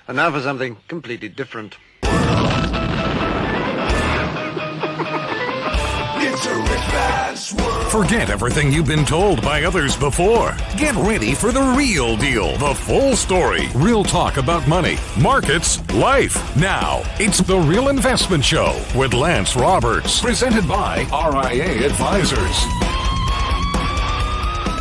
And now for something completely different. Forget everything you've been told by others before. Get ready for the real deal, the full story, real talk about money, markets, life. Now, it's The Real Investment Show with Lance Roberts, presented by RIA Advisors.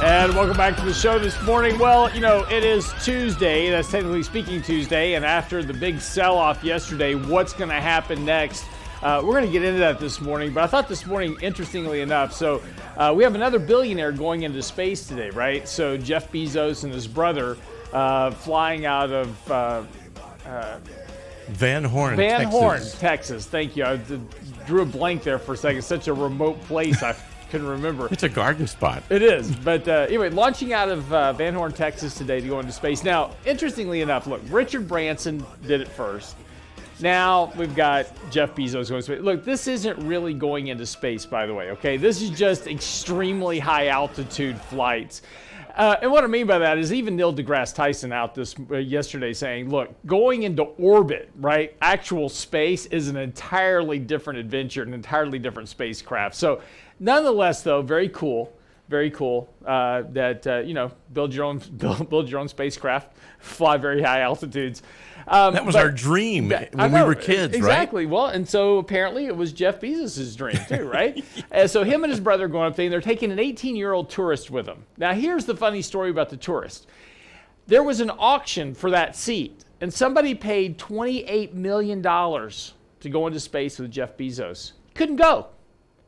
And welcome back to the show this morning. Well, it is Tuesday. That's technically speaking Tuesday. And after the big sell-off yesterday, what's going to happen next? We're going to get into that this morning, but I thought this morning, interestingly enough, so we have another billionaire going into space today, right? So Jeff Bezos and his brother flying out of Van Horn, Texas. Thank you. I drew a blank there for a second. Such a remote place, I couldn't remember. It's a garden spot. It is. But anyway, launching out of Van Horn, Texas today to go into space. Now, interestingly enough, look, Richard Branson did it first. Now we've got Jeff Bezos going to space. Look, this isn't really going into space, by the way, okay? This is just extremely high altitude flights. And what I mean by that is even Neil deGrasse Tyson out this yesterday saying, look, going into orbit, right, actual space is an entirely different adventure, an entirely different spacecraft. So nonetheless, though, very cool that, build your own spacecraft, fly very high altitudes. That was our dream when we were kids, exactly. Right? Well, and so apparently it was Jeff Bezos' dream too, right? And so him and his brother going up there, and they're taking an 18-year-old tourist with them. Now, here's the funny story about the tourist. There was an auction for that seat, and somebody paid $28 million to go into space with Jeff Bezos. Couldn't go.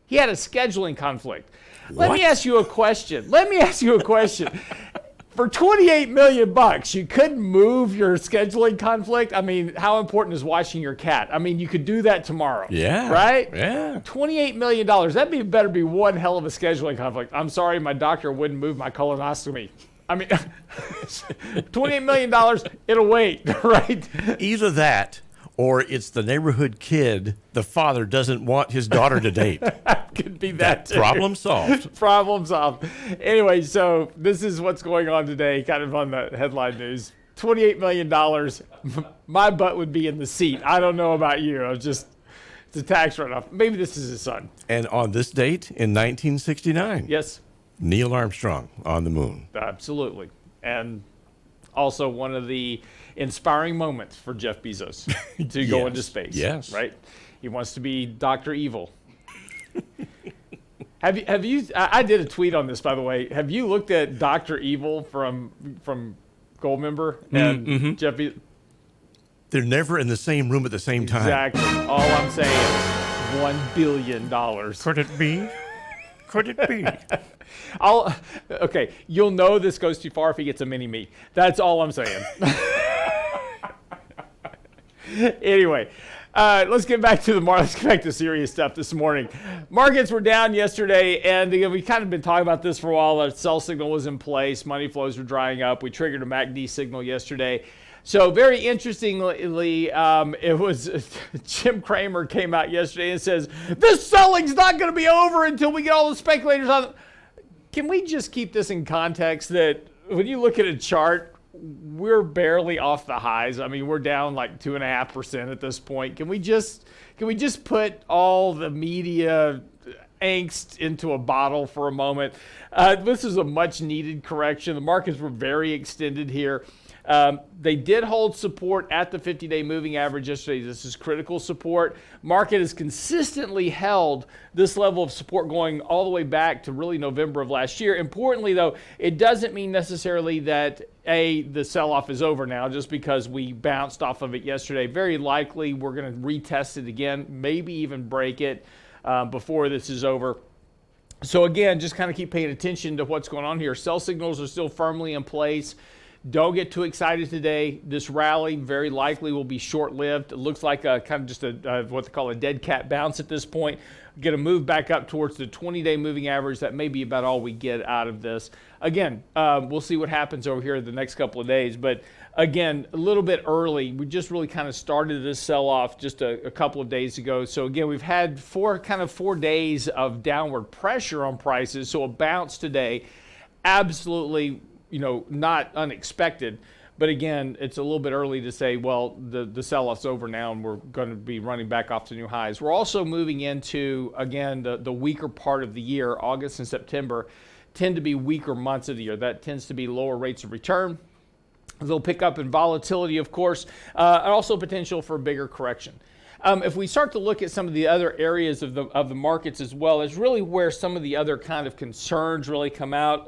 He had a scheduling conflict. Let me ask you a question. For $28 million, you couldn't move your scheduling conflict? I mean, how important is watching your cat? I mean, you could do that tomorrow. Yeah. Right? Yeah. $28 million. That better be one hell of a scheduling conflict. I'm sorry, my doctor wouldn't move my colonoscopy. I mean, $28 million, it'll wait, right? Either that or it's the neighborhood kid the father doesn't want his daughter to date. Could be that too. Problem solved. Problem solved. Anyway, so this is what's going on today, kind of on the headline news. $28 million. My butt would be in the seat. I don't know about you. It's a tax write-off. Maybe this is his son. And on this date in 1969. Yes. Neil Armstrong on the moon. Absolutely. And also one of the inspiring moments for Jeff Bezos to go into space. Yes. Right? He wants to be Dr. Evil. Have you? I did a tweet on this, by the way. Have you looked at Dr. Evil from Goldmember and Jeff Bezos? They're never in the same room at the same time. Exactly. All I'm saying is $1 billion. Could it be? Could it be? Okay, you'll know this goes too far if he gets a mini-me. That's all I'm saying. Anyway, let's get back to let's get back to serious stuff this morning. Markets were down yesterday, and again, we've kind of been talking about this for a while. Our sell signal was in place. Money flows were drying up. We triggered a MACD signal yesterday. So very interestingly, it was Jim Cramer came out yesterday and says, this selling's not going to be over until we get all the speculators on. Can we just keep this in context that when you look at a chart, we're barely off the highs. I mean, we're down like 2.5% at this point. Can we just put all the media angst into a bottle for a moment? This is a much needed correction. The markets were very extended here. They did hold support at the 50-day moving average yesterday. This is critical support. Market has consistently held this level of support going all the way back to really November of last year. Importantly, though, it doesn't mean necessarily that the sell-off is over now just because we bounced off of it yesterday. Very likely we're going to retest it again, maybe even break it before this is over. So again, just kind of keep paying attention to what's going on here. Sell signals are still firmly in place. Don't get too excited today. This rally very likely will be short-lived. It looks like a kind of just what they call a dead cat bounce at this point. Going to move back up towards the 20-day moving average. That may be about all we get out of this. Again, we'll see what happens over here the next couple of days. But again, a little bit early. We just really kind of started this sell-off just a couple of days ago. So again, we've had four days of downward pressure on prices. So a bounce today, absolutely, not unexpected. But again, it's a little bit early to say, well, the sell-off's over now and we're going to be running back off to new highs. We're also moving into, again, the weaker part of the year. August and September tend to be weaker months of the year. That tends to be lower rates of return. A little pickup in volatility, of course, and also potential for a bigger correction. If we start to look at some of the other areas of the markets as well, is really where some of the other kind of concerns really come out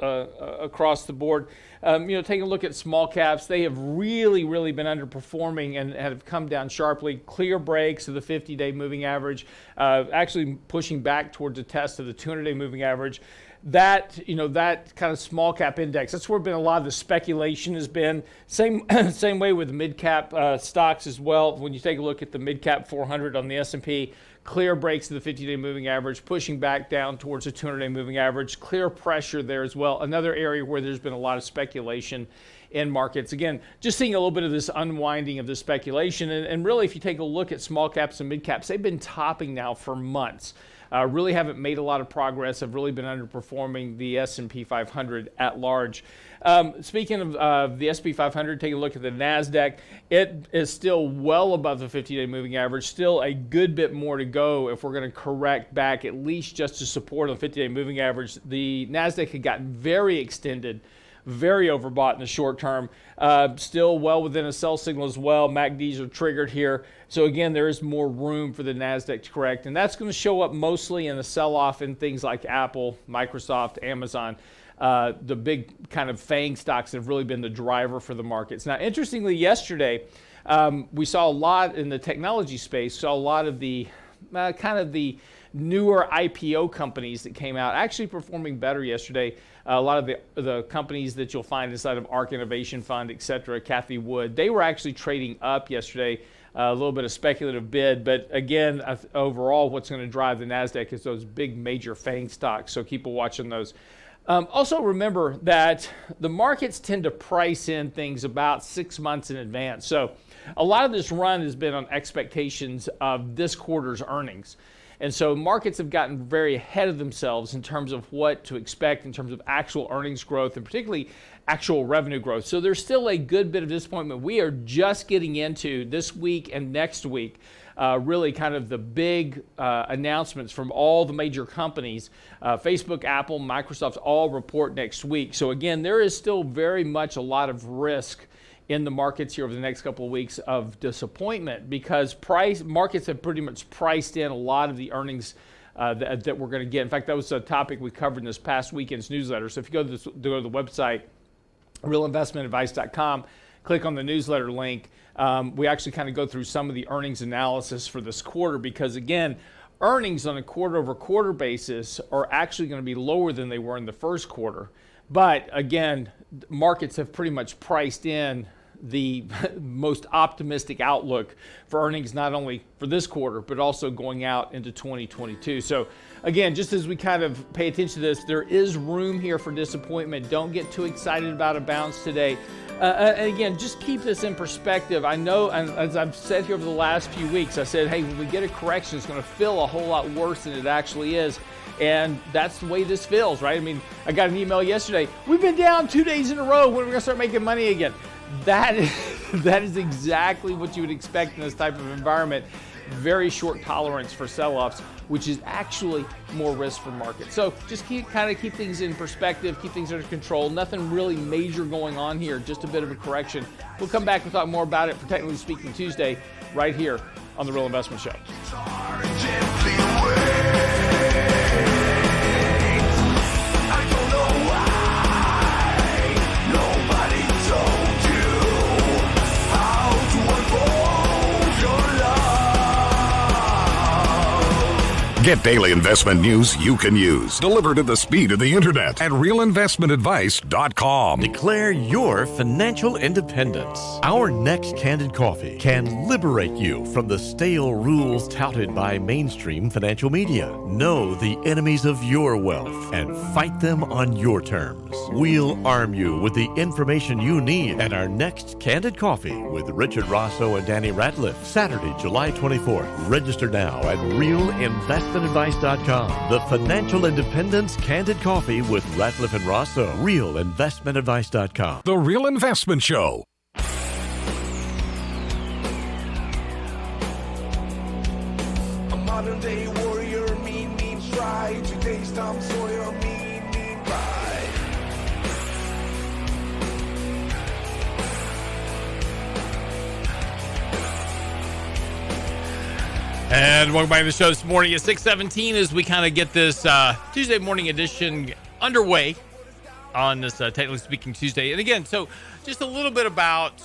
across the board. Taking a look at small caps, they have really been underperforming and have come down sharply. Clear breaks of the 50-day moving average, actually pushing back towards a test of the 200-day moving average. That kind of small cap index, that's where been a lot of the speculation has been. Same way with mid cap stocks as well. When you take a look at the mid cap 400 on the S&P, clear breaks of the 50-day moving average, pushing back down towards the 200-day moving average. Clear pressure there as well. Another area where there's been a lot of speculation in markets. Again, just seeing a little bit of this unwinding of the speculation. And really, if you take a look at small caps and mid caps, they've been topping now for months. Really haven't made a lot of progress, have really been underperforming the S&P 500 at large. Speaking of the S&P 500, take a look at the NASDAQ. It is still well above the 50-day moving average, still a good bit more to go if we're going to correct back at least just to support on the 50-day moving average. The NASDAQ had gotten very extended, very overbought in the short term, still well within a sell signal as well. MACDs are triggered here. So again, there is more room for the NASDAQ to correct, and that's going to show up mostly in the sell-off in things like Apple, Microsoft, Amazon. The big kind of FANG stocks have really been the driver for the markets. Now, interestingly, yesterday, we saw a lot in the technology space, saw a lot of the kind of the newer IPO companies that came out actually performing better yesterday. A lot of the companies that you'll find inside of ARK Innovation Fund, et cetera, Cathie Wood, they were actually trading up yesterday. A little bit of speculative bid, but again, overall, what's going to drive the NASDAQ is those big major FANG stocks, so keep watching those. Also remember that the markets tend to price in things about 6 months in advance. So a lot of this run has been on expectations of this quarter's earnings. And so markets have gotten very ahead of themselves in terms of what to expect in terms of actual earnings growth and particularly actual revenue growth. So there's still a good bit of disappointment. We are just getting into this week and next week, really kind of the big announcements from all the major companies. Facebook, Apple, Microsoft all report next week. So again, there is still very much a lot of risk in the markets here over the next couple of weeks of disappointment because markets have pretty much priced in a lot of the earnings that we're going to get. In fact, that was a topic we covered in this past weekend's newsletter. So if you go to the website, realinvestmentadvice.com, click on the newsletter link, we actually kind of go through some of the earnings analysis for this quarter because, again, earnings on a quarter-over-quarter basis are actually going to be lower than they were in the first quarter. But, again, markets have pretty much priced in the most optimistic outlook for earnings, not only for this quarter, but also going out into 2022. So again, just as we kind of pay attention to this, there is room here for disappointment. Don't get too excited about a bounce today. And again, just keep this in perspective. I know, and as I've said here over the last few weeks, I said, hey, when we get a correction, it's going to feel a whole lot worse than it actually is. And that's the way this feels, right? I mean, I got an email yesterday. We've been down 2 days in a row. When are we going to start making money again? That is exactly what you would expect in this type of environment. Very short tolerance for sell-offs, which is actually more risk for markets. So just keep things in perspective, keep things under control. Nothing really major going on here, just a bit of a correction. We'll come back and talk more about it for Technically Speaking Tuesday right here on The Real Investment Show. Get daily investment news you can use, delivered at the speed of the internet at realinvestmentadvice.com. Declare your financial independence. Our next Candid Coffee can liberate you from the stale rules touted by mainstream financial media. Know the enemies of your wealth and fight them on your terms. We'll arm you with the information you need at our next Candid Coffee with Richard Rosso and Danny Ratliff, Saturday, July 24th. Register now at realinvestmentadvice.com. The Financial Independence Candid Coffee with Ratliff and Rosso. Realinvestmentadvice.com. The Real Investment Show. modern day warrior, mean try. Today's Tom Sawyer, mean ride. And welcome back to the show this morning at 6:17 as we kind of get this Tuesday morning edition underway on this Technically Speaking Tuesday. And again, so just a little bit about,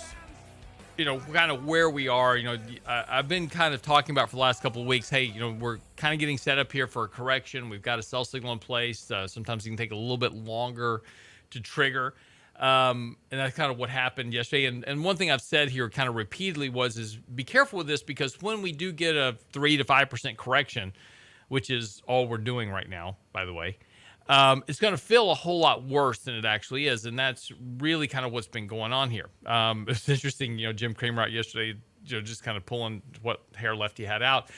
kind of where we are. I've been kind of talking about for the last couple of weeks, hey, we're kind of getting set up here for a correction. We've got a sell signal in place. Sometimes it can take a little bit longer to trigger. And that's kind of what happened yesterday. And one thing I've said here kind of repeatedly is be careful with this, because when we do get a 3 to 5% correction, which is all we're doing right now, by the way, it's going to feel a whole lot worse than it actually is. And that's really kind of what's been going on here. It's interesting, Jim Cramer out yesterday, just kind of pulling what hair left he had out,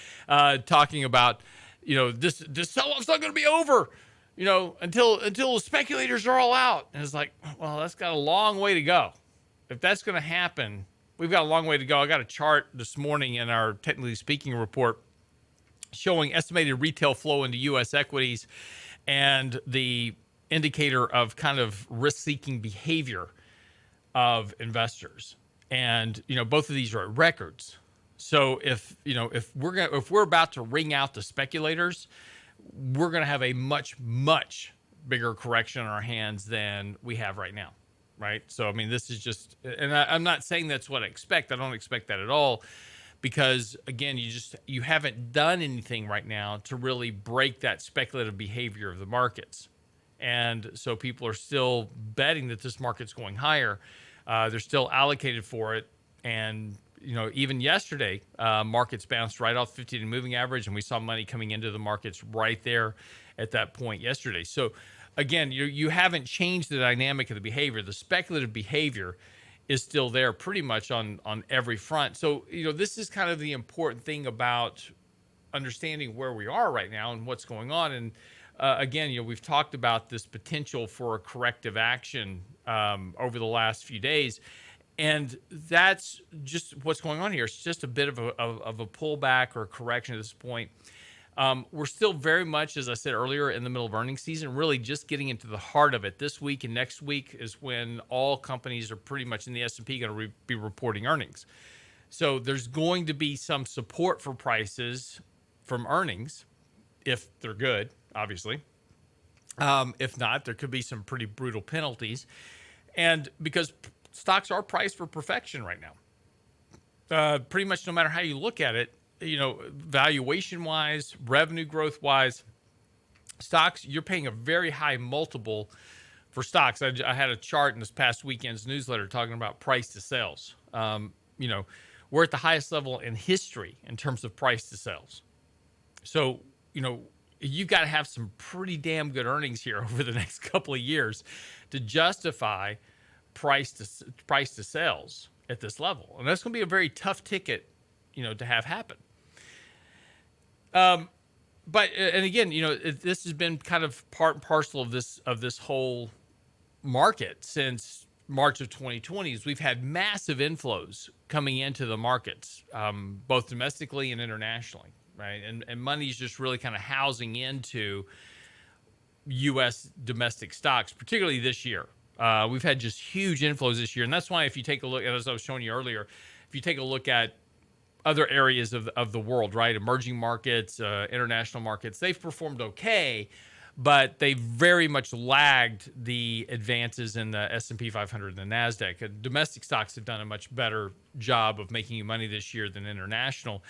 talking about, this sell-off's not going to be over, until speculators are all out. And it's like, well, that's got a long way to go. If that's going to happen, we've got a long way to go. I got a chart this morning in our Technically Speaking report showing estimated retail flow into U.S. equities and the indicator of kind of risk-seeking behavior of investors. And, both of these are at records. So if we're about to wring out the speculators, we're going to have a much, much bigger correction on our hands than we have right now, right? So, this is just, and I'm not saying that's what I expect. I don't expect that at all, because, again, you haven't done anything right now to really break that speculative behavior of the markets. And so people are still betting that this market's going higher. They're still allocated for it. And even yesterday, markets bounced right off 50-day moving average, and we saw money coming into the markets right there at that point yesterday. So, again, you haven't changed the dynamic of the behavior. The speculative behavior is still there pretty much on every front. So, this is kind of the important thing about understanding where we are right now and what's going on. And, again, we've talked about this potential for a corrective action over the last few days. And that's just what's going on here. It's just a bit of a pullback or a correction at this point. We're still very much, as I said earlier, in the middle of earnings season, really just getting into the heart of it. This week and next week is when all companies are pretty much in the S&P going to be reporting earnings. So there's going to be some support for prices from earnings, if they're good, obviously. If not, there could be some pretty brutal penalties. And because stocks are priced for perfection right now. Pretty much no matter how you look at it, valuation-wise, revenue growth-wise, stocks, you're paying a very high multiple for stocks. I had a chart in this past weekend's newsletter talking about price to sales. We're at the highest level in history in terms of price to sales. So, you've got to have some pretty damn good earnings here over the next couple of years to justify price to sales at this level. And that's going to be a very tough ticket, to have happen. But and again, this has been kind of part and parcel of this whole market since March of 2020. We've had massive inflows coming into the markets, both domestically and internationally, right? And money's just really kind of housing into U.S. domestic stocks, particularly this year. We've had just huge inflows this year. And that's why if you take a look, as I was showing you earlier, if you take a look at other areas of the world, right, emerging markets, international markets, they've performed okay, but they very much lagged the advances in the S&P 500 and the NASDAQ. Domestic stocks have done a much better job of making you money this year than international.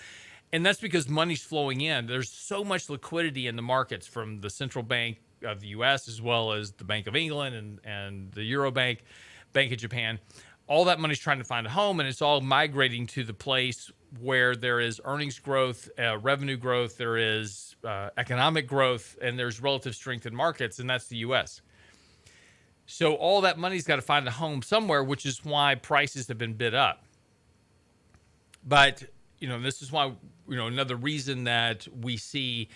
And that's because money's flowing in. There's so much liquidity in the markets from the central bank of the U.S. as well as the Bank of England and the Euro Bank, Bank of Japan. All that money's trying to find a home, and it's all migrating to the place where there is earnings growth, revenue growth, there is economic growth, and there's relative strength in markets, and that's the U.S. So all that money's got to find a home somewhere, which is why prices have been bid up. But, this is why, another reason that we see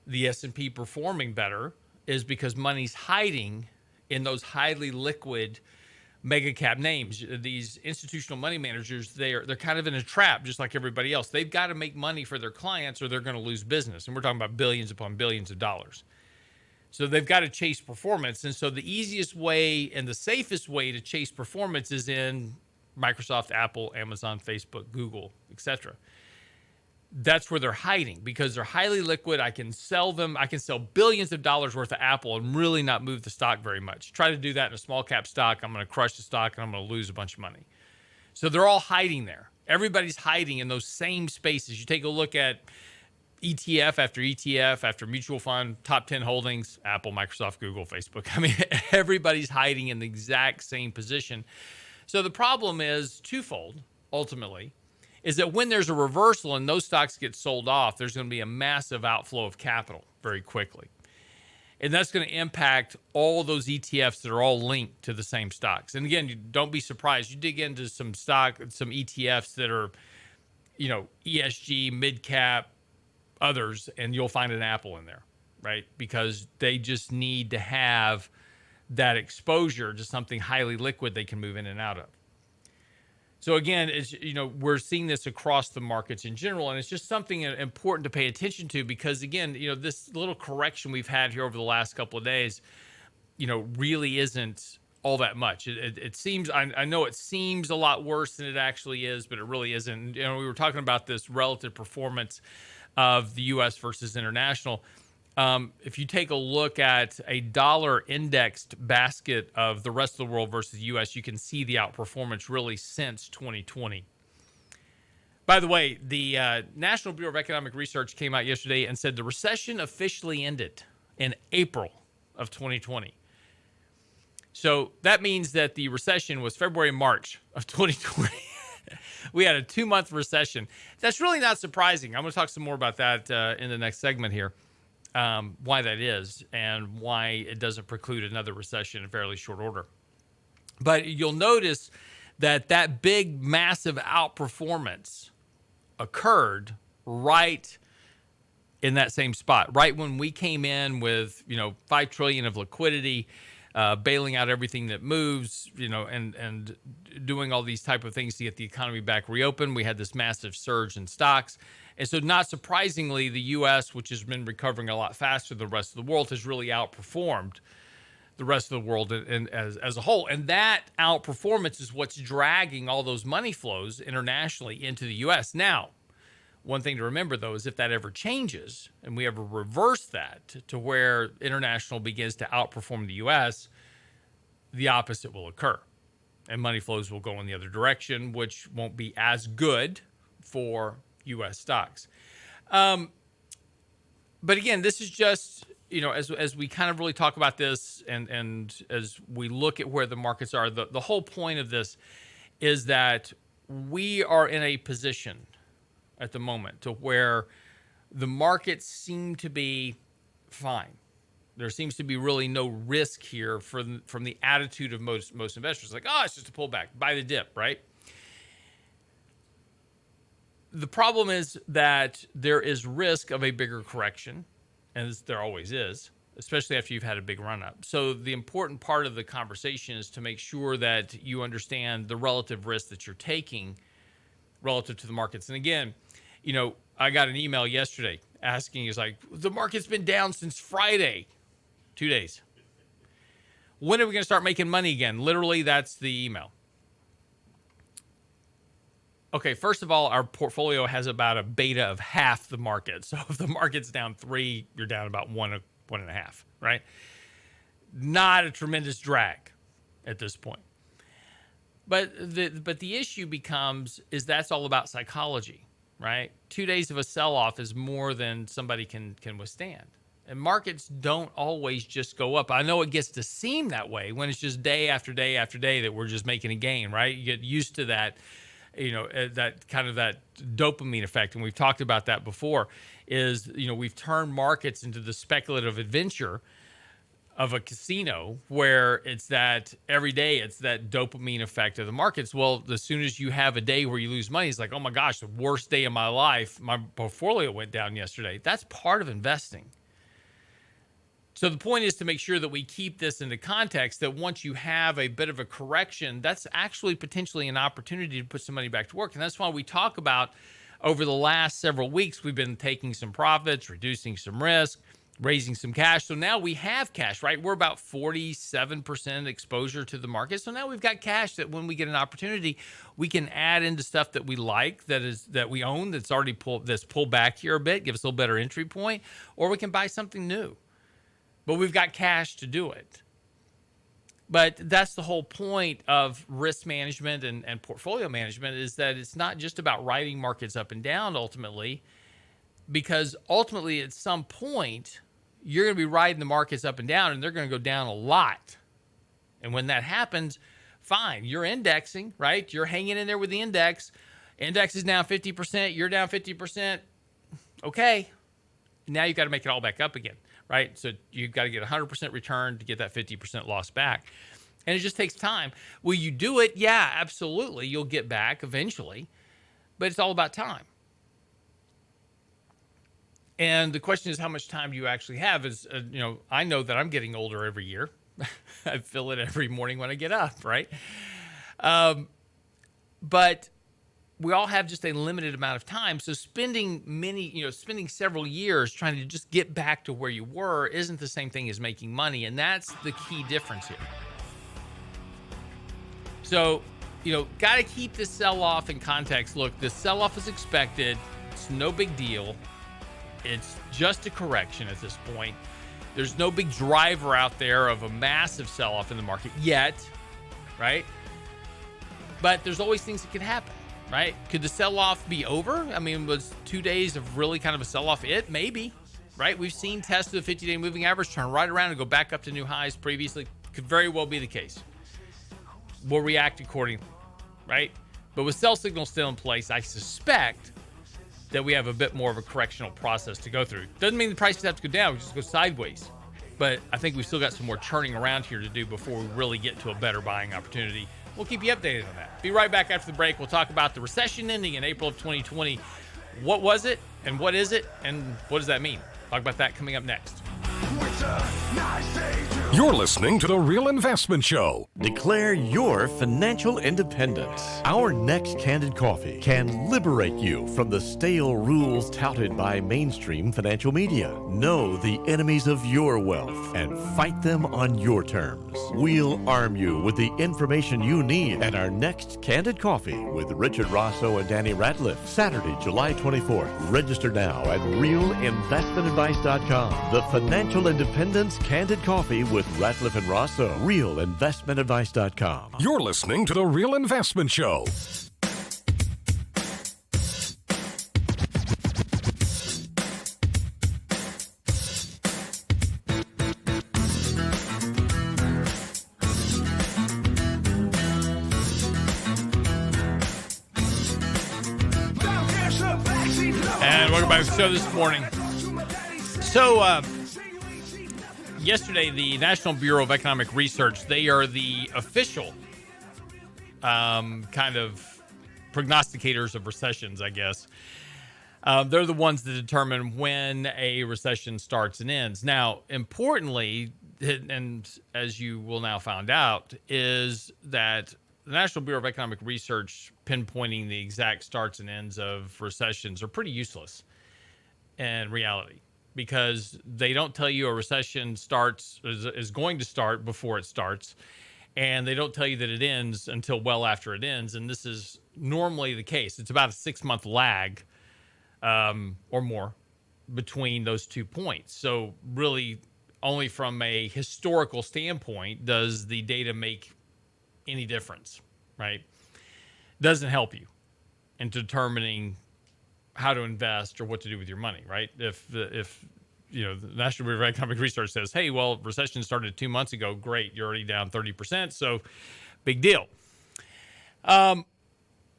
the S&P performing better is because money's hiding in those highly liquid mega cap names. These institutional money managers, they're kind of in a trap, just like everybody else. They've got to make money for their clients or they're going to lose business. And we're talking about billions upon billions of dollars. So they've got to chase performance. And so the easiest way and the safest way to chase performance is in Microsoft, Apple, Amazon, Facebook, Google, etc. That's where they're hiding because they're highly liquid. I can sell them. I can sell billions of dollars worth of Apple and really not move the stock very much. Try to do that in a small cap stock. I'm going to crush the stock and I'm going to lose a bunch of money. So they're all hiding there. Everybody's hiding in those same spaces. You take a look at ETF after mutual fund, top 10 holdings, Apple, Microsoft, Google, Facebook. I mean, everybody's hiding in the exact same position. So the problem is twofold, ultimately, is that when there's a reversal and those stocks get sold off, there's going to be a massive outflow of capital very quickly. And that's going to impact all those ETFs that are all linked to the same stocks. And again, don't be surprised. You dig into some ETFs that are, ESG, mid cap, others, and you'll find an Apple in there, right? Because they just need to have that exposure to something highly liquid they can move in and out of. So again, we're seeing this across the markets in general, and it's just something important to pay attention to because, again, this little correction we've had here over the last couple of days, really isn't all that much. It seems, I know it seems a lot worse than it actually is, but it really isn't. We were talking about this relative performance of the U.S. versus international. If you take a look at a dollar indexed basket of the rest of the world versus the U.S., you can see the outperformance really since 2020. By the way, the National Bureau of Economic Research came out yesterday and said the recession officially ended in April of 2020. So that means that the recession was February, March of 2020. We had a 2-month recession. That's really not surprising. I'm going to talk some more about that in the next segment here. Why that is and why it doesn't preclude another recession in fairly short order. But you'll notice that big, massive outperformance occurred right in that same spot, right when we came in with, $5 trillion of liquidity, bailing out everything that moves, and doing all these type of things to get the economy back reopened. We had this massive surge in stocks. And so not surprisingly, the U.S., which has been recovering a lot faster than the rest of the world, has really outperformed the rest of the world as a whole. And that outperformance is what's dragging all those money flows internationally into the U.S. Now, one thing to remember, though, is if that ever changes and we ever reverse that to where international begins to outperform the U.S., the opposite will occur. And money flows will go in the other direction, which won't be as good for U.S. stocks. But again, this is just, as we kind of really talk about this and as we look at where the markets are, the whole point of this is that we are in a position at the moment to where the markets seem to be fine. There seems to be really no risk here from the attitude of most investors. Like, it's just a pullback, buy the dip, right? The problem is that there is risk of a bigger correction, as there always is, especially after you've had a big run-up. So the important part of the conversation is to make sure that you understand the relative risk that you're taking relative to the markets. And again, I got an email yesterday asking, the market's been down since Friday, 2 days. When are we going to start making money again? Literally, that's the email. Okay, first of all, our portfolio has about a beta of half the market. So if the market's down 3, you're down about 1.5, right? Not a tremendous drag at this point. But the issue becomes is that's all about psychology, right? 2 days of a sell-off is more than somebody can withstand. And markets don't always just go up. I know it gets to seem that way when it's just day after day after day that we're just making a gain, right? You get used to that. That kind of that dopamine effect. And we've talked about that before is, we've turned markets into the speculative adventure of a casino where it's that every day it's that dopamine effect of the markets. Well, as soon as you have a day where you lose money, it's like, oh my gosh, the worst day of my life. My portfolio went down yesterday. That's part of investing. So the point is to make sure that we keep this into context, that once you have a bit of a correction, that's actually potentially an opportunity to put some money back to work. And that's why we talk about over the last several weeks, we've been taking some profits, reducing some risk, raising some cash. So now we have cash, right? We're about 47% exposure to the market. So now we've got cash that when we get an opportunity, we can add into stuff that we like, that we own, that's already pulled back here a bit, give us a little better entry point, or we can buy something new. But we've got cash to do it. But that's the whole point of risk management and portfolio management, is that it's not just about riding markets up and down ultimately, because ultimately at some point, you're going to be riding the markets up and down, and they're going to go down a lot. And when that happens, fine, you're indexing, right? You're hanging in there with the index. Index is down 50%, you're down 50%. Okay, now you've got to make it all back up again, right? So you've got to get 100% return to get that 50% loss back. And it just takes time. Will you do it? Yeah, absolutely. You'll get back eventually, but it's all about time. And the question is, how much time do you actually have? I know that I'm getting older every year. I feel it every morning when I get up, right? But we all have just a limited amount of time. So spending several years trying to just get back to where you were isn't the same thing as making money. And that's the key difference here. So, got to keep this sell-off in context. Look, the sell-off is expected. It's no big deal. It's just a correction at this point. There's no big driver out there of a massive sell-off in the market yet, right? But there's always things that could happen, right? Could the sell-off be over? I mean, was 2 days of really kind of a sell-off it? Maybe, right? We've seen tests of the 50-day moving average turn right around and go back up to new highs previously. Could very well be the case. We'll react accordingly, right? But with sell signals still in place, I suspect that we have a bit more of a correctional process to go through. Doesn't mean the prices have to go down, we just go sideways. But I think we've still got some more churning around here to do before we really get to a better buying opportunity. We'll keep you updated on that. Be right back after the break. We'll talk about the recession ending in April of 2020. What was it, and what is it, and what does that mean? Talk about that coming up next. You're listening to The Real Investment Show. Declare your financial independence. Our next Candid Coffee can liberate you from the stale rules touted by mainstream financial media. Know the enemies of your wealth and fight them on your terms. We'll arm you with the information you need at our next Candid Coffee with Richard Rosso and Danny Ratliff, Saturday, July 24th. Register now at realinvestmentadvice.com. The Financial Independence Candid Coffee with Ratliff and Rosso. Realinvestmentadvice.com. You're listening to The Real Investment Show. And welcome back to the show this morning. So, yesterday, the National Bureau of Economic Research, they are the official kind of prognosticators of recessions, I guess. They're the ones that determine when a recession starts and ends. Now, importantly, and as you will now find out, is that the National Bureau of Economic Research pinpointing the exact starts and ends of recessions are pretty useless in reality, because they don't tell you a recession is going to start before it starts, and they don't tell you that it ends until well after it ends. And this is normally the case. It's about a 6-month lag or more between those 2 points. So really, only from a historical standpoint does the data make any difference, right? Doesn't help you in determining how to invest or what to do with your money, right? If the National Bureau of Economic Research says, hey, well, recession started 2 months ago, great, you're already down 30%, so big deal. But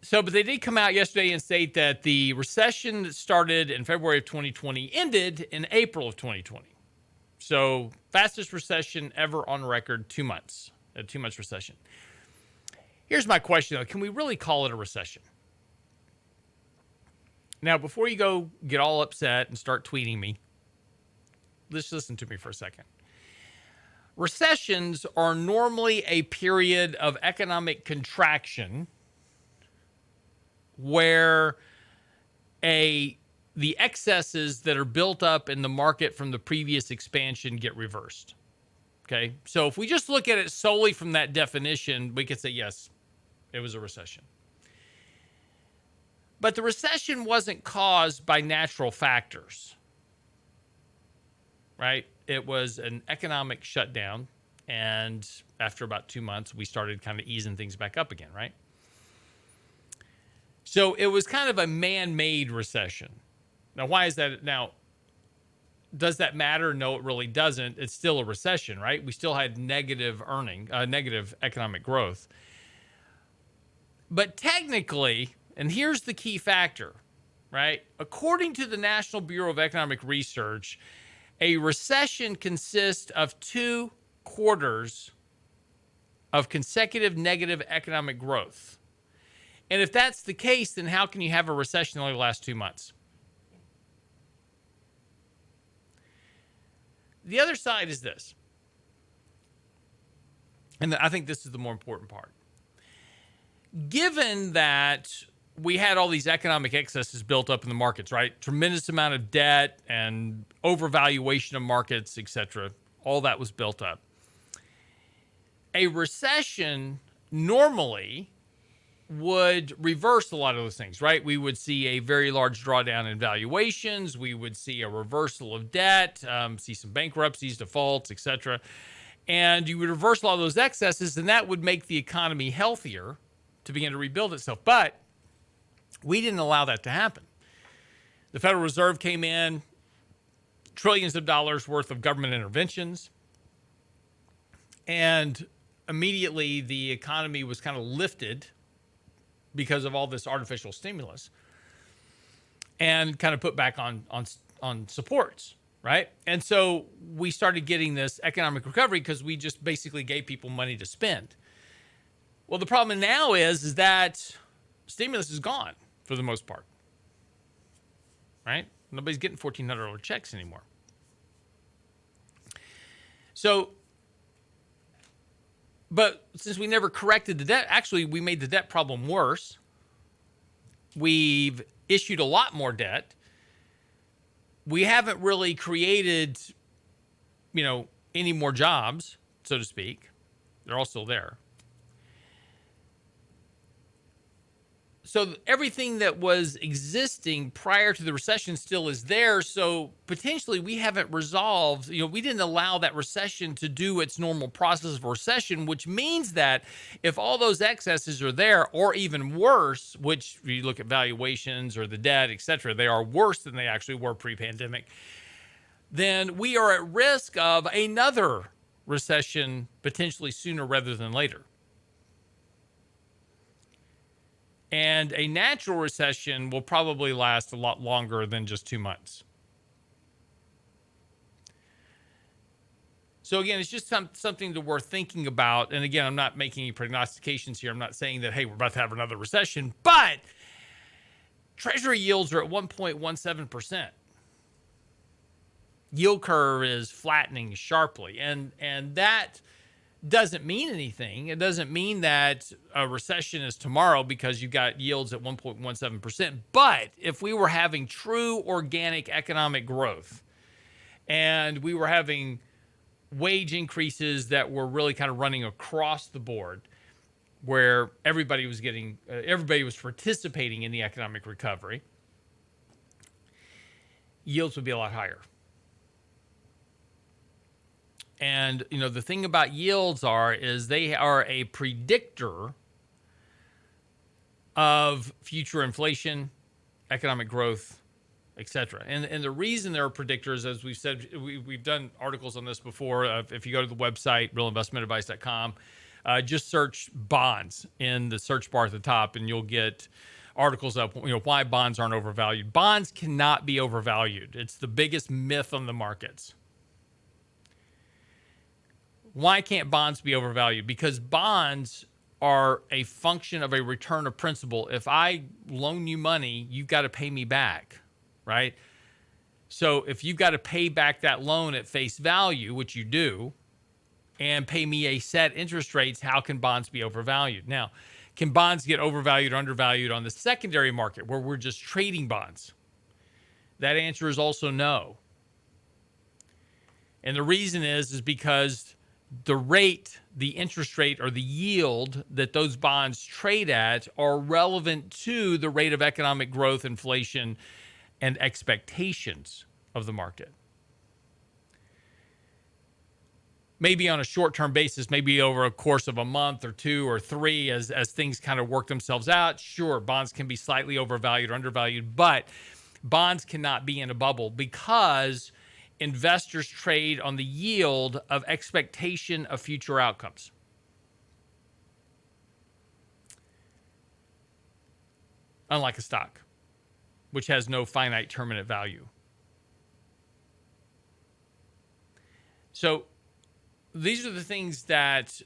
they did come out yesterday and state that the recession that started in February of 2020 ended in April of 2020. So fastest recession ever on record, 2 months, a 2 months recession. Here's my question, though. Can we really call it a recession? Now, before you go get all upset and start tweeting me, let's listen to me for a second. Recessions are normally a period of economic contraction where the excesses that are built up in the market from the previous expansion get reversed. Okay, so if we just look at it solely from that definition, we could say, yes, it was a recession. But the recession wasn't caused by natural factors, right? It was an economic shutdown, and after about 2 months, we started kind of easing things back up again, right? So it was kind of a man-made recession. Now, why is that? Now, does that matter? No, it really doesn't. It's still a recession, right? We still had negative economic growth. But technically, and here's the key factor, right? According to the National Bureau of Economic Research, a recession consists of 2 quarters of consecutive negative economic growth. And if that's the case, then how can you have a recession that only lasts 2 months? The other side is this, and I think this is the more important part. Given that we had all these economic excesses built up in the markets, right? Tremendous amount of debt and overvaluation of markets, etc. All that was built up. A recession normally would reverse a lot of those things, right? We would see a very large drawdown in valuations. We would see a reversal of debt, see some bankruptcies, defaults, etc. And you would reverse a lot of those excesses, and that would make the economy healthier to begin to rebuild itself. But we didn't allow that to happen. The Federal Reserve came in, trillions of dollars worth of government interventions, and immediately the economy was kind of lifted because of all this artificial stimulus and kind of put back on supports, right? And so we started getting this economic recovery because we just basically gave people money to spend. Well, the problem now is that stimulus is gone for the most part, right? Nobody's getting $1,400 checks anymore. So, but since we never corrected the debt, actually we made the debt problem worse. We've issued a lot more debt. We haven't really created, any more jobs, so to speak. They're all still there. So everything that was existing prior to the recession still is there. So potentially we haven't resolved, we didn't allow that recession to do its normal process of recession, which means that if all those excesses are there, or even worse, which you look at valuations or the debt, et cetera, they are worse than they actually were pre-pandemic, then we are at risk of another recession potentially sooner rather than later. And a natural recession will probably last a lot longer than just 2 months. So again, it's just something that we're thinking about. And again, I'm not making any prognostications here. I'm not saying that, hey, we're about to have another recession. But Treasury yields are at 1.17%. Yield curve is flattening sharply. And that doesn't mean anything. It doesn't mean that a recession is tomorrow because you've got yields at 1.17%. But if we were having true organic economic growth and we were having wage increases that were really kind of running across the board, where everybody was participating in the economic recovery, yields would be a lot higher. And, the thing about yields is they are a predictor of future inflation, economic growth, et cetera. And the reason they're predictors, as we've said, we've done articles on this before. If you go to the website, realinvestmentadvice.com, just search bonds in the search bar at the top, and you'll get articles up, why bonds aren't overvalued. Bonds cannot be overvalued. It's the biggest myth on the markets. Why can't bonds be overvalued? Because bonds are a function of a return of principal. If I loan you money, you've got to pay me back, right? So if you've got to pay back that loan at face value, which you do, and pay me a set interest rates, how can bonds be overvalued? Now, can bonds get overvalued or undervalued on the secondary market where we're just trading bonds? That answer is also no. And the reason is because the rate, the interest rate, or the yield that those bonds trade at are relevant to the rate of economic growth, inflation, and expectations of the market. Maybe on a short-term basis, maybe over a course of a month or two or three, as things kind of work themselves out, sure, bonds can be slightly overvalued or undervalued, but bonds cannot be in a bubble because investors trade on the yield of expectation of future outcomes. Unlike a stock, which has no finite terminate value. So these are the things that,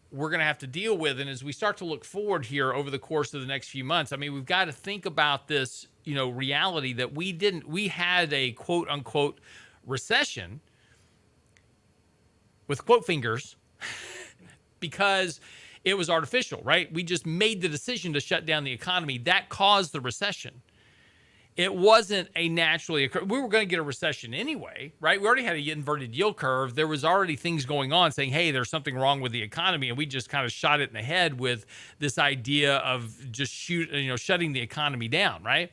we're going to have to deal with. And as we start to look forward here over the course of the next few months, I mean, we've got to think about this, reality that we had a quote unquote recession with quote fingers because it was artificial, right? We just made the decision to shut down the economy. That caused the recession. It wasn't a naturally occurring. We were going to get a recession anyway, right? We already had an inverted yield curve. There was already things going on saying, hey, there's something wrong with the economy. And we just kind of shot it in the head with this idea of just shutting the economy down, right?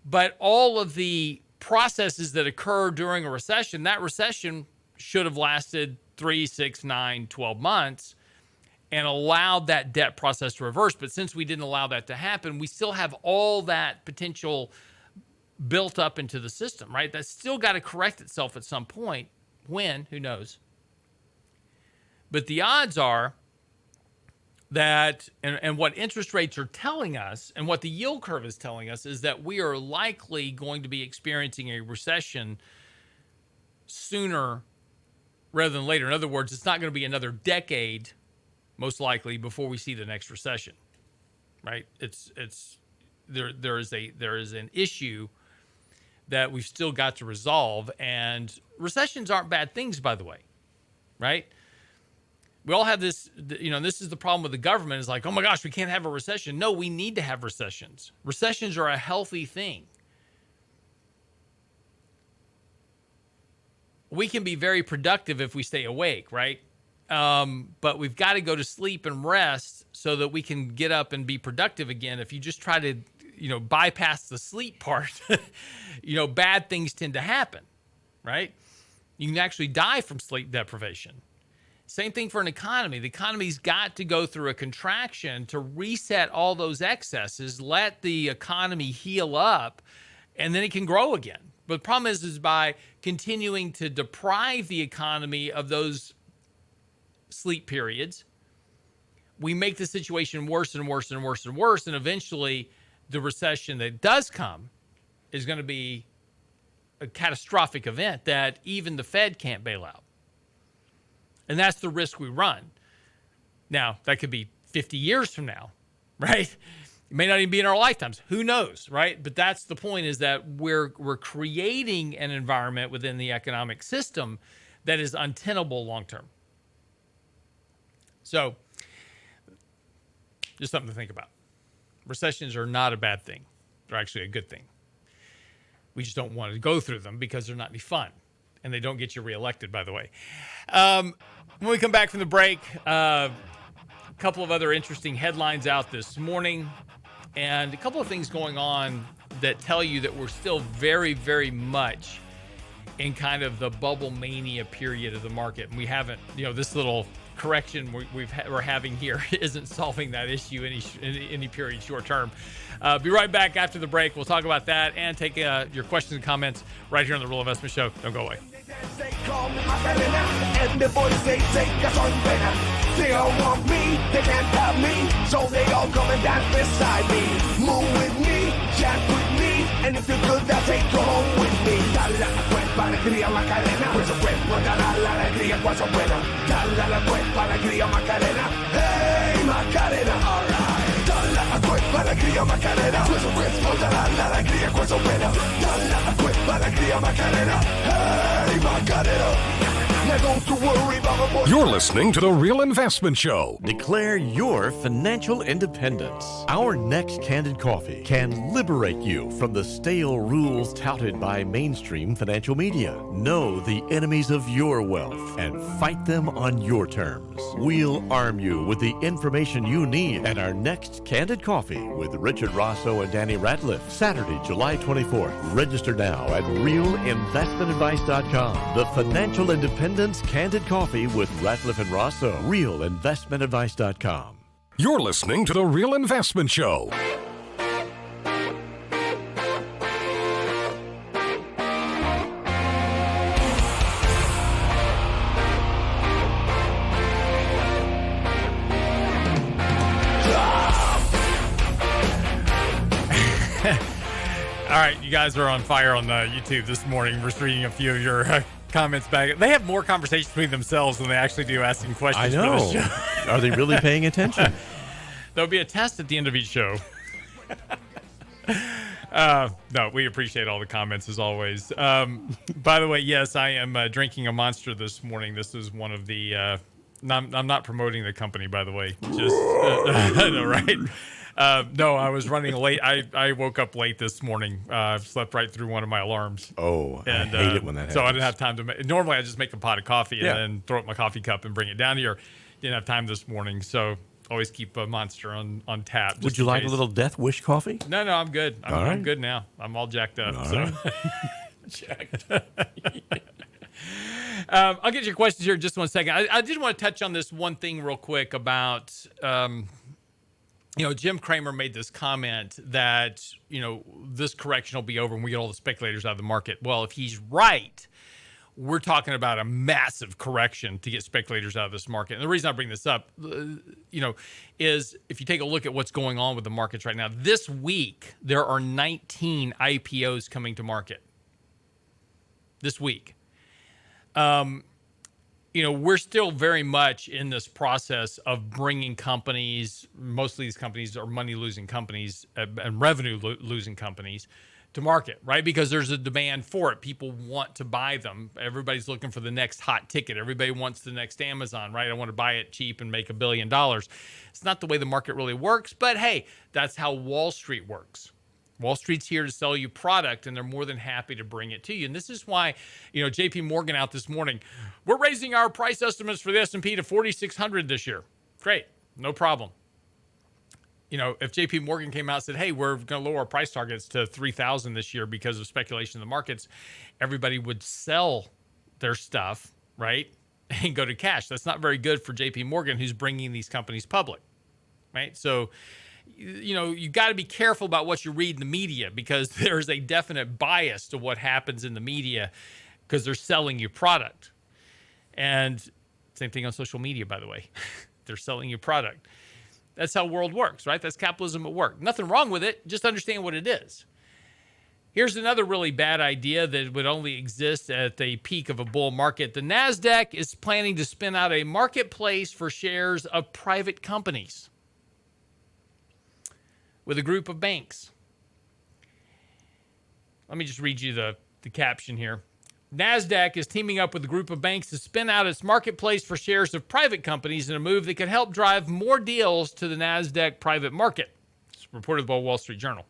But all of the processes that occur during a recession, that recession should have lasted 3, 6, 9, 12 months and allowed that debt process to reverse. But since we didn't allow that to happen, we still have all that potential built up into the system, right? That's still got to correct itself at some point. When? Who knows? But the odds are that, and what interest rates are telling us and what the yield curve is telling us is that we are likely going to be experiencing a recession sooner rather than later. In other words, it's not going to be another decade most likely before we see the next recession, right? There is an issue that we've still got to resolve, and recessions aren't bad things, by the way, right? We all have this, this is the problem with the government is like, oh my gosh, we can't have a recession. No, we need to have recessions. Recessions are a healthy thing. We can be very productive if we stay awake, right? But we've got to go to sleep and rest so that we can get up and be productive again. If you just try to, bypass the sleep part, bad things tend to happen, right? You can actually die from sleep deprivation. Same thing for an economy. The economy's got to go through a contraction to reset all those excesses, let the economy heal up, and then it can grow again. But the problem is by continuing to deprive the economy of those sleep periods, we make the situation worse and worse and worse and worse, and eventually the recession that does come is going to be a catastrophic event that even the Fed can't bail out. And that's the risk we run. Now, that could be 50 years from now, right? It may not even be in our lifetimes. Who knows, right? But that's the point, is that we're creating an environment within the economic system that is untenable long term. So, just something to think about. Recessions are not a bad thing. They're actually a good thing. We just don't want to go through them because they're not any fun. And they don't get you reelected, by the way. When we come back from the break, a couple of other interesting headlines out this morning and a couple of things going on that tell you that we're still very, very much in kind of the bubble mania period of the market. And we haven't, this little correction we're having here isn't solving that issue any period short term. Be right back after the break. We'll talk about that and take your questions and comments right here on the Real Investment Show. Don't go away. And the boys they take us on better. They all want me, they can't have me, so they all come and dance beside me. Move with me, chat with me, and if you're good, they'll take you home with me. Dale la cuerpa, alegría, Macarena, pues su cuerpo dará la alegría, cosa buena. Dale la cuerpa, alegría, Macarena, hey Macarena, alright. Dale la cuerpa, alegría, Macarena, pues su cuerpo dará la alegría, cosa buena. Dale la cuerpa, alegría, Macarena, hey Macarena. Now don't you worry about a You're listening to The Real Investment Show. Declare your financial independence. Our next Candid Coffee can liberate you from the stale rules touted by mainstream financial media. Know the enemies of your wealth and fight them on your terms. We'll arm you with the information you need at our next Candid Coffee with Richard Rosso and Danny Ratliff, Saturday, July 24th. Register now at realinvestmentadvice.com. The Financial Independence Candid Coffee with Ratliff and Rosso. realinvestmentadvice.com. You're listening to The Real Investment Show. All right, you guys are on fire on YouTube this morning. We're reading a few of your comments back. They have more conversations between themselves than they actually do asking questions. I know. For this show. Are they really paying attention? There'll be a test at the end of each show. No, we appreciate all the comments as always. By the way, yes, I am drinking a Monster this morning. This is one of the. I'm not promoting the company, by the way. Just no, right? No, I was running late. I woke up late this morning. Slept right through one of my alarms. Oh, And, I hate it when that happens. So I didn't have time to normally I just make a pot of coffee Yeah. and then throw up my coffee cup and bring it down here. Didn't have time this morning, so always keep a Monster on tap. Would just you in like a case. little Death Wish coffee? No, I'm good. All I'm right. good now. I'm all jacked up. All so right. jacked. I'll get your questions here in just 1 second. I did want to touch on this one thing real quick about Jim Cramer made this comment that, this correction will be over and we get all the speculators out of the market. Well, if he's right, we're talking about a massive correction to get speculators out of this market. And the reason I bring this up, is if you take a look at what's going on with the markets right now, this week, there are 19 IPOs coming to market. This week. We're still very much in this process of bringing companies, most of these companies are money-losing companies and revenue-losing companies, to market, right? Because there's a demand for it. People want to buy them. Everybody's looking for the next hot ticket. Everybody wants the next Amazon, right? I want to buy it cheap and make $1 billion. It's not the way the market really works, but hey, that's how Wall Street works. Wall Street's here to sell you product, and they're more than happy to bring it to you. And this is why, JP Morgan out this morning, we're raising our price estimates for the S&P to 4,600 this year. Great, no problem. If JP Morgan came out and said, hey, we're going to lower our price targets to 3,000 this year because of speculation in the markets, everybody would sell their stuff, right, and go to cash. That's not very good for JP Morgan, who's bringing these companies public, right? So, you got to be careful about what you read in the media because there's a definite bias to what happens in the media because they're selling you product. And same thing on social media, by the way. They're selling you product. That's how the world works, right? That's capitalism at work. Nothing wrong with it. Just understand what it is. Here's another really bad idea that would only exist at the peak of a bull market. The NASDAQ is planning to spin out a marketplace for shares of private companies with a group of banks. Let me just read you the caption here. NASDAQ is teaming up with a group of banks to spin out its marketplace for shares of private companies in a move that could help drive more deals to the NASDAQ private market. It's reported by Wall Street Journal.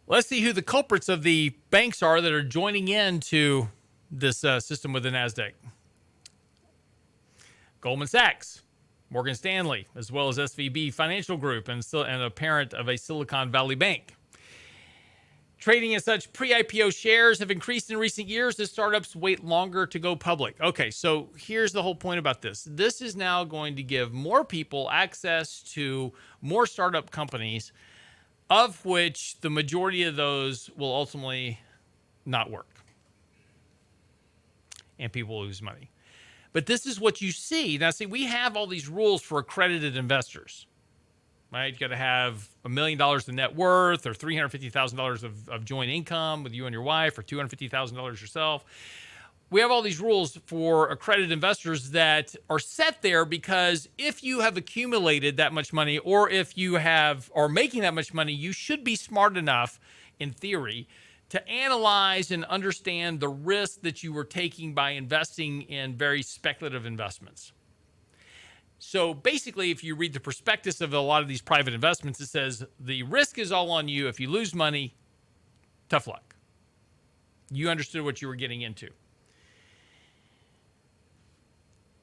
Let's see who the culprits of the banks are that are joining into this system with the NASDAQ. Goldman Sachs, Morgan Stanley, as well as SVB Financial Group and a parent of a Silicon Valley bank. Trading in such pre-IPO shares have increased in recent years as startups wait longer to go public. Okay, so here's the whole point about this. This is now going to give more people access to more startup companies, of which the majority of those will ultimately not work. And people lose money. But this is what you see. Now, see, we have all these rules for accredited investors. Right? You got to have $1 million in net worth or $350,000 of joint income with you and your wife or $250,000 yourself. We have all these rules for accredited investors that are set there because if you have accumulated that much money or if you are making that much money, you should be smart enough, in theory, to analyze and understand the risk that you were taking by investing in very speculative investments. So basically, if you read the prospectus of a lot of these private investments, it says the risk is all on you. If you lose money, tough luck. You understood what you were getting into.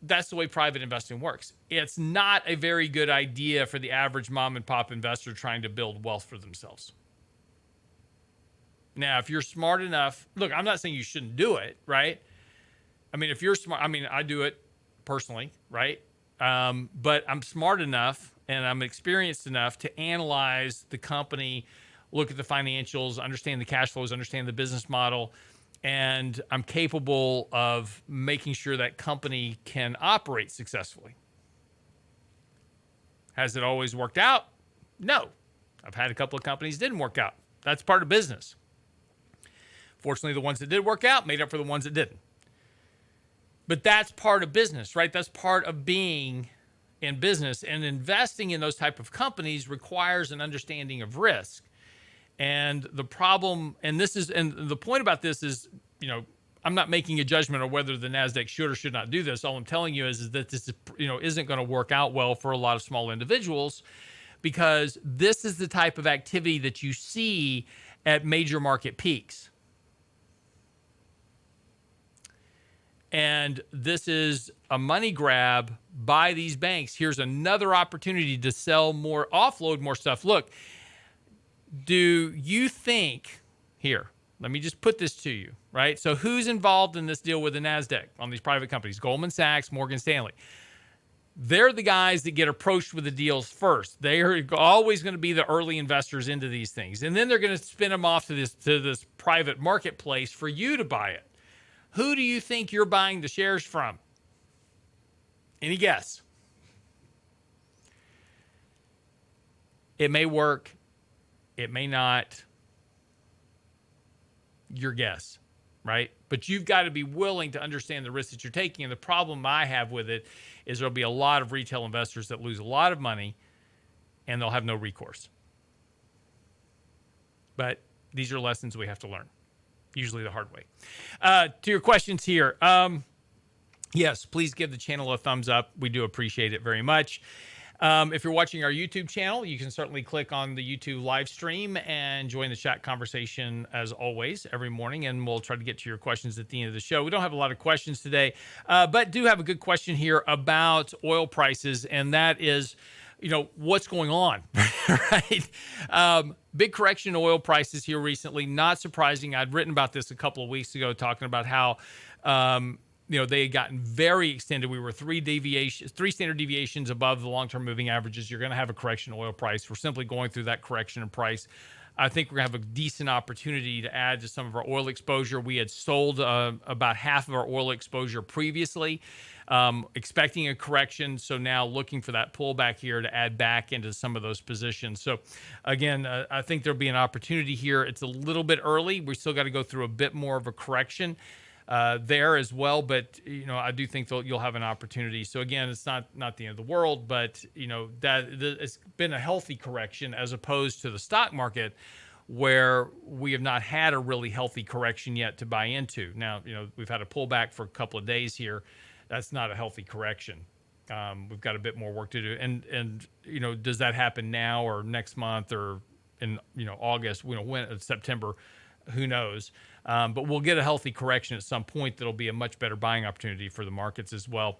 That's the way private investing works. It's not a very good idea for the average mom and pop investor trying to build wealth for themselves. Now, if you're smart enough, look, I'm not saying you shouldn't do it, right? I mean, if you're smart, I mean, I do it personally, right? But I'm smart enough and I'm experienced enough to analyze the company, look at the financials, understand the cash flows, understand the business model, and I'm capable of making sure that company can operate successfully. Has it always worked out? No. I've had a couple of companies didn't work out. That's part of business. Fortunately, the ones that did work out made up for the ones that didn't. But that's part of business, right? That's part of being in business, and investing in those type of companies requires an understanding of risk. And the problem, and the point about this is, I'm not making a judgment on whether the NASDAQ should or should not do this. All I'm telling you is that this isn't going to work out well for a lot of small individuals, because this is the type of activity that you see at major market peaks. And this is a money grab by these banks. Here's another opportunity to sell more, offload more stuff. Look, do you think, here, let me just put this to you, right? So who's involved in this deal with the NASDAQ on these private companies? Goldman Sachs, Morgan Stanley. They're the guys that get approached with the deals first. They are always going to be the early investors into these things. And then they're going to spin them off to this private marketplace for you to buy it. Who do you think you're buying the shares from? Any guess? It may work. It may not. Your guess, right? But you've got to be willing to understand the risk that you're taking. And the problem I have with it is there'll be a lot of retail investors that lose a lot of money and they'll have no recourse. But these are lessons we have to learn, usually the hard way. To your questions here. Yes, please give the channel a thumbs up. We do appreciate it very much. If you're watching our YouTube channel, you can certainly click on the YouTube live stream and join the chat conversation as always every morning, and we'll try to get to your questions at the end of the show. We don't have a lot of questions today, but do have a good question here about oil prices, and that is, what's going on, right? Big correction in oil prices here recently. Not surprising. I'd written about this a couple of weeks ago, talking about how they had gotten very extended. We were three standard deviations above the long-term moving averages. You're going to have a correction in oil price. We're simply going through that correction in price. I think we're going to have a decent opportunity to add to some of our oil exposure. We had sold about half of our oil exposure previously, expecting a correction. So now looking for that pullback here to add back into some of those positions. So again, I think there'll be an opportunity here. It's a little bit early. We still got to go through a bit more of a correction there as well, but I do think you'll have an opportunity. So again, it's not the end of the world, but it's been a healthy correction as opposed to the stock market, where we have not had a really healthy correction yet to buy into. Now, we've had a pullback for a couple of days here. That's not a healthy correction. We've got a bit more work to do. And does that happen now or next month or in August? When September? Who knows? But we'll get a healthy correction at some point that'll be a much better buying opportunity for the markets as well.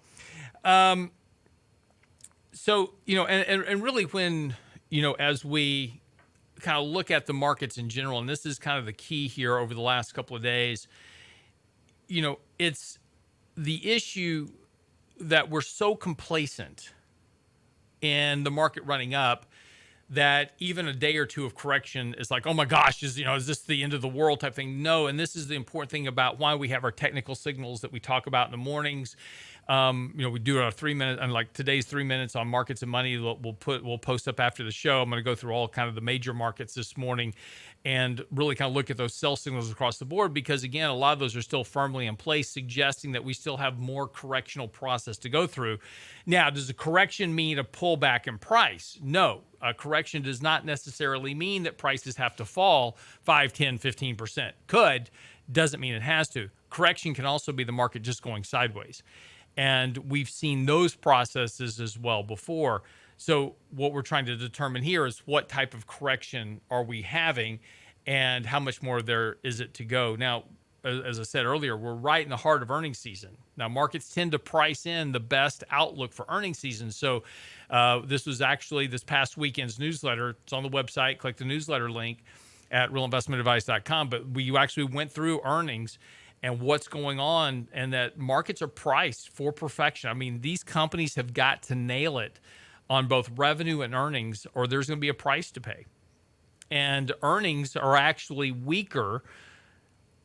So, and really when, as we kind of look at the markets in general, and this is kind of the key here over the last couple of days, it's the issue that we're so complacent in the market running up that even a day or two of correction is like, oh my gosh, is this the end of the world type thing? No, and this is the important thing about why we have our technical signals that we talk about in the mornings. We do our 3 minutes, and like today's 3 minutes on markets and money. We'll post up after the show. I'm going to go through all kind of the major markets this morning, and really kind of look at those sell signals across the board, because again, a lot of those are still firmly in place, suggesting that we still have more correctional process to go through. Now, does a correction mean a pullback in price? No. A correction does not necessarily mean that prices have to fall 5, 10, 15%. Could, doesn't mean it has to. Correction can also be the market just going sideways. And we've seen those processes as well before. So what we're trying to determine here is what type of correction are we having and how much more there is it to go. Now, as I said earlier, we're right in the heart of earnings season. Now, markets tend to price in the best outlook for earnings season. So this was actually this past weekend's newsletter. It's on the website. Click the newsletter link at realinvestmentadvice.com. But we actually went through earnings and what's going on, and that markets are priced for perfection. I mean, these companies have got to nail it on both revenue and earnings, or there's going to be a price to pay. And earnings are actually weaker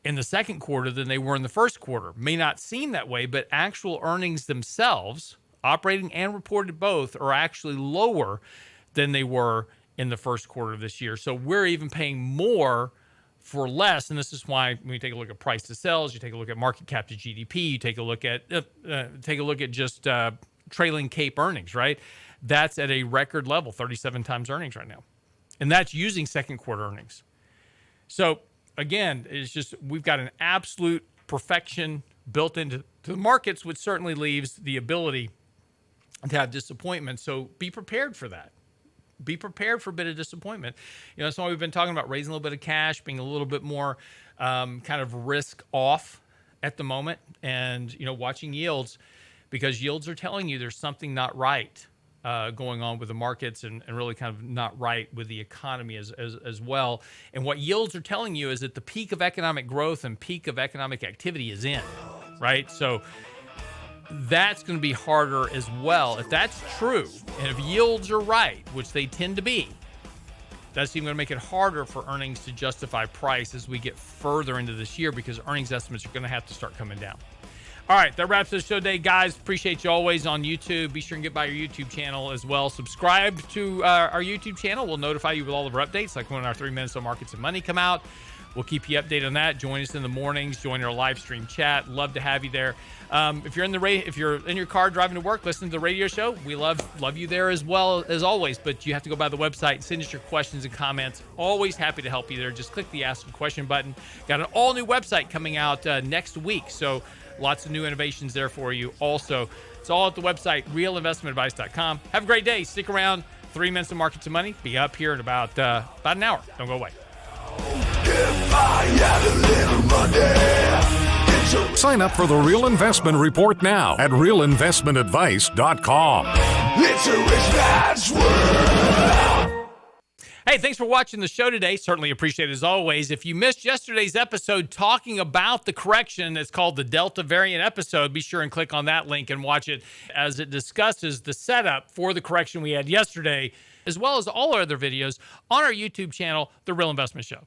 in the second quarter than they were in the first quarter. May not seem that way, but actual earnings themselves, operating and reported both, are actually lower than they were in the first quarter of this year. So we're even paying more for less, and this is why when you take a look at price to sales, you take a look at market cap to GDP, you take a look at just trailing CAPE earnings, right? That's at a record level, 37 times earnings right now, and that's using second quarter earnings. So again, it's just we've got an absolute perfection built into the markets, which certainly leaves the ability to have disappointment. So be prepared for that. Be prepared for a bit of disappointment. That's why we've been talking about raising a little bit of cash, being a little bit more kind of risk off at the moment, and watching yields, because yields are telling you there's something not right going on with the markets, and really kind of not right with the economy as well. And what yields are telling you is that the peak of economic growth and peak of economic activity is in, right? So that's going to be harder as well. If that's true, and if yields are right, which they tend to be, that's even going to make it harder for earnings to justify price as we get further into this year, because earnings estimates are going to have to start coming down. All right, that wraps the show today, guys. Appreciate you always on YouTube. Be sure and get by our YouTube channel as well. Subscribe to our YouTube channel. We'll notify you with all of our updates, like when our 3 minutes on markets and money come out. We'll keep you updated on that. Join us in the mornings. Join our live stream chat. Love to have you there. If you're in your car driving to work, listening to the radio show, we love you there as well as always. But you have to go by the website and send us your questions and comments. Always happy to help you there. Just click the Ask a Question button. Got an all new website coming out next week, so lots of new innovations there for you. Also, it's all at the website realinvestmentadvice.com. Have a great day. Stick around. 3 minutes of markets and money. Be up here in about an hour. Don't go away. If I had a little money, Sign up for the Real Investment Report now at realinvestmentadvice.com. it's a rich man's world. Hey, thanks for watching the show today. Certainly appreciate it as always. If you missed yesterday's episode talking about the correction, it's called the Delta variant episode. Be sure and click on that link and watch it, as it discusses the setup for the correction we had yesterday, as well as all our other videos on our YouTube channel, The Real Investment Show.